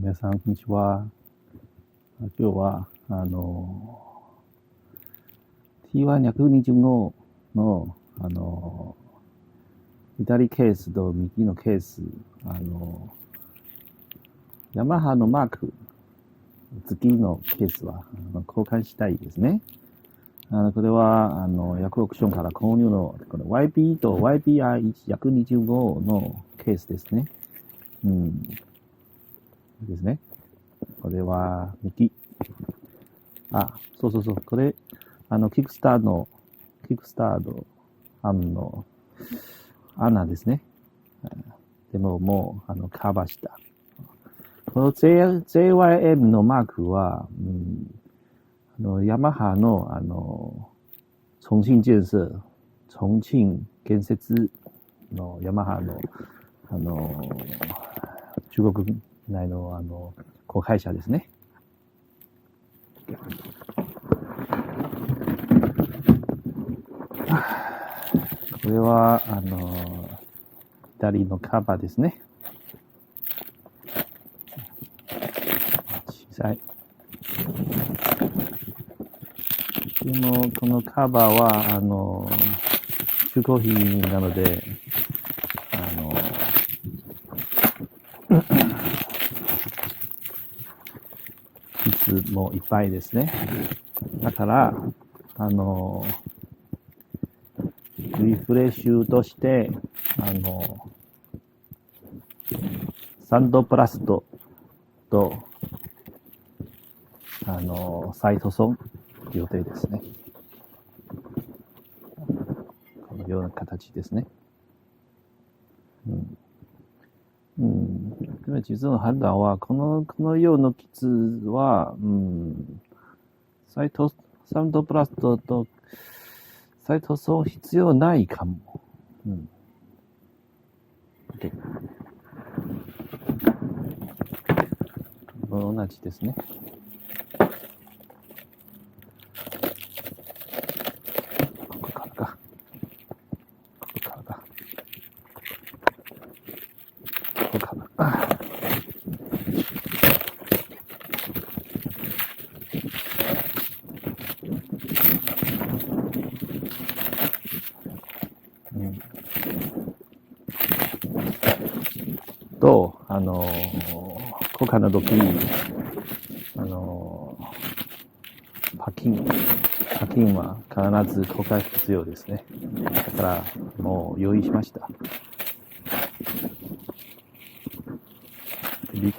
皆さん、こんにちは。今日は、T125 の、左ケースと右のケース、ヤマハのマーク付きのケースは交換したいですね。これは、ヤフオクションから購入の、この YP と YPR125 のケースですね。ですね。これは、右。そう。これ、キックスタード案の穴ですね。でももう、カバーした。この JYM のマークは、ヤマハの、重慶建設のヤマハの、中国内の、子会社ですね。これは、左のカバーですね。小さい。でも、このカバーは、中古品なので、いつもいっぱいですね。だから、リフレッシュとして、サンドプラストと、再塗装予定ですね。このような形ですね。実の判断は、このような傷は、サンドプラストと再塗装必要ないかも。OK。同じですね。ここからか。交換の時に、パキンは必ず交換必要ですね。だから、もう用意しました。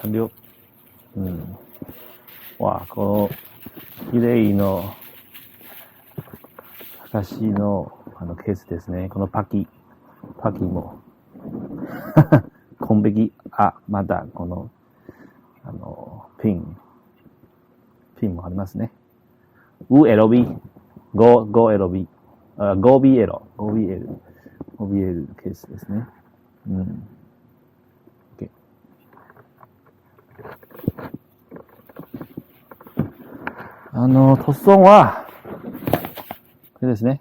完了。この、綺麗の、証の、ケースですね。このパキも、コンベキ、まだ、この、ピンもありますね。5LB ケースですね。OK。塗装は、これですね。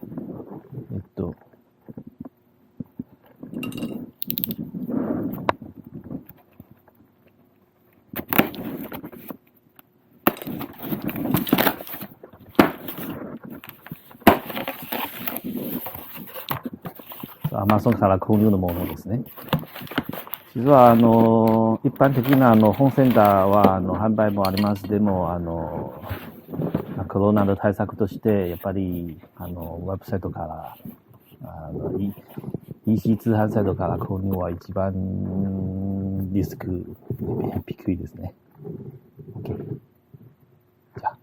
アマゾンから購入のものですね。実は、一般的なホームセンターは販売もあります。でも、コロナの対策として、やっぱり、ウェブサイトから、EC 通販サイトから購入は一番リスク低いですね。OK。じゃあ。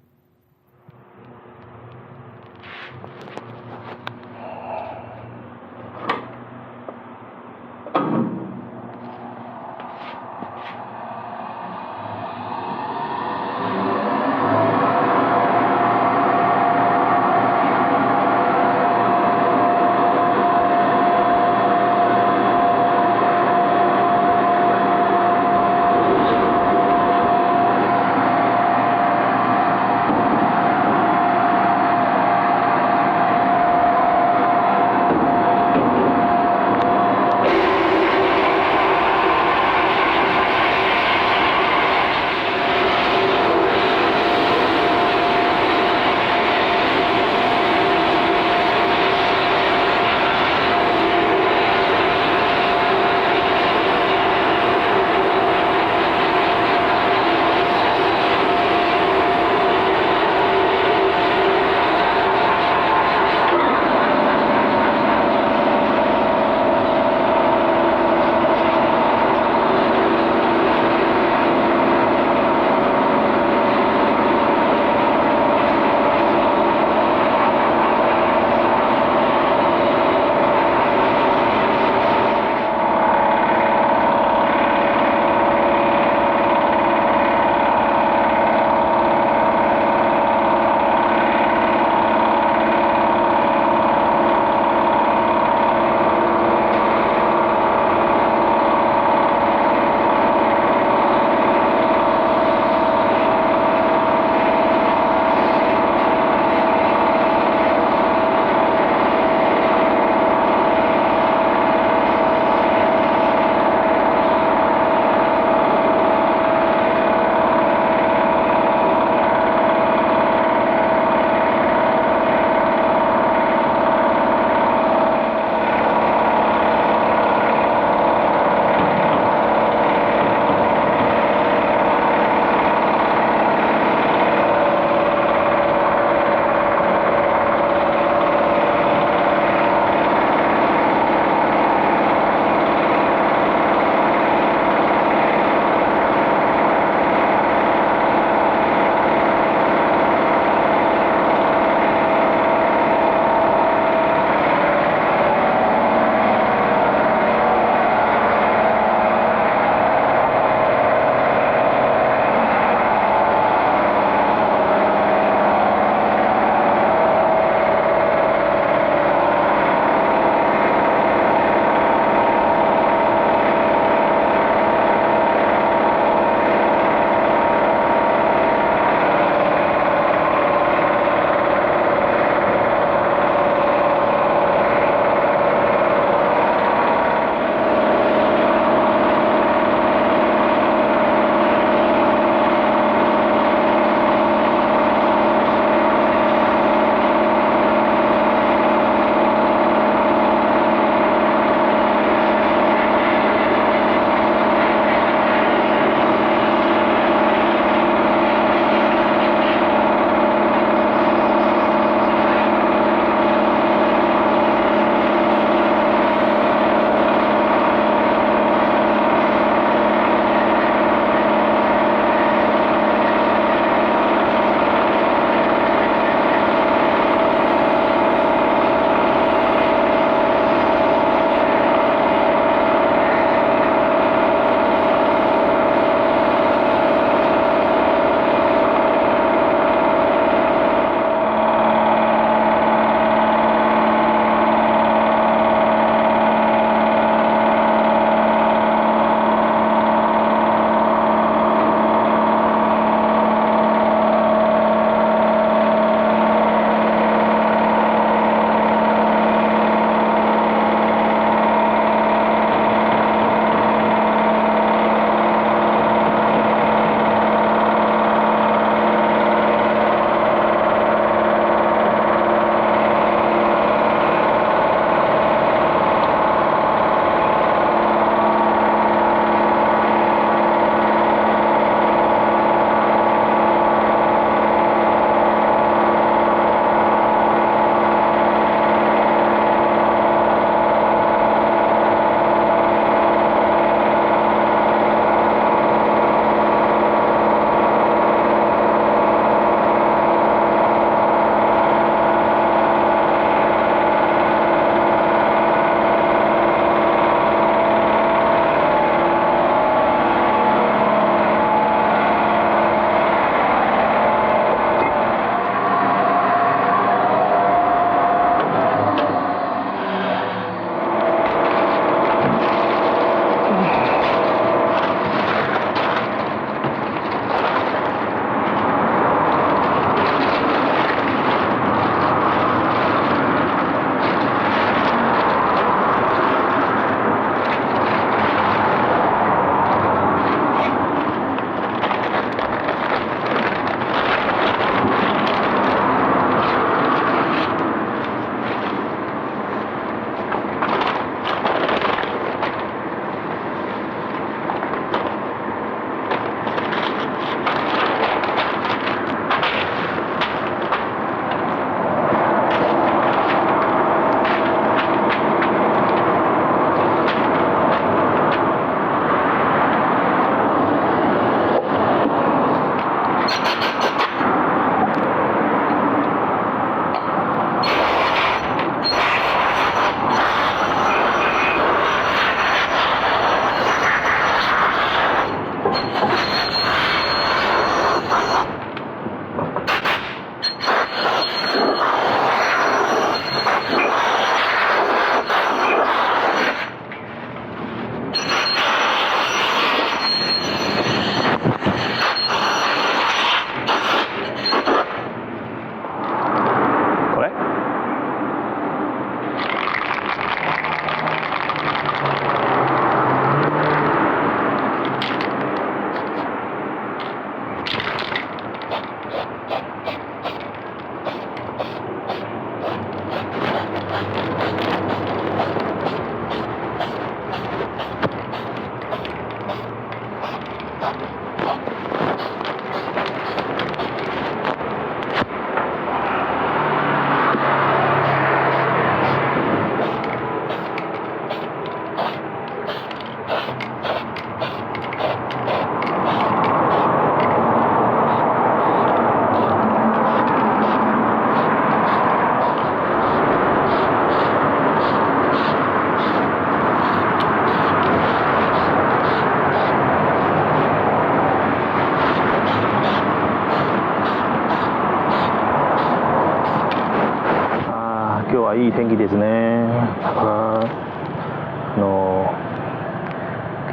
今日はいい天気ですね。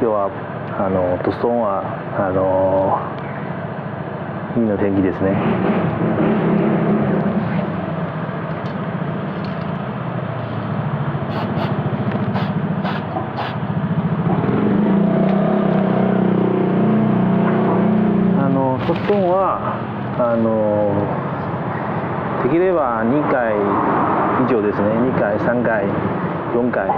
今日はトストンはいいの天気ですね。トストンはできれば2回以上ですね。2回、3回、4回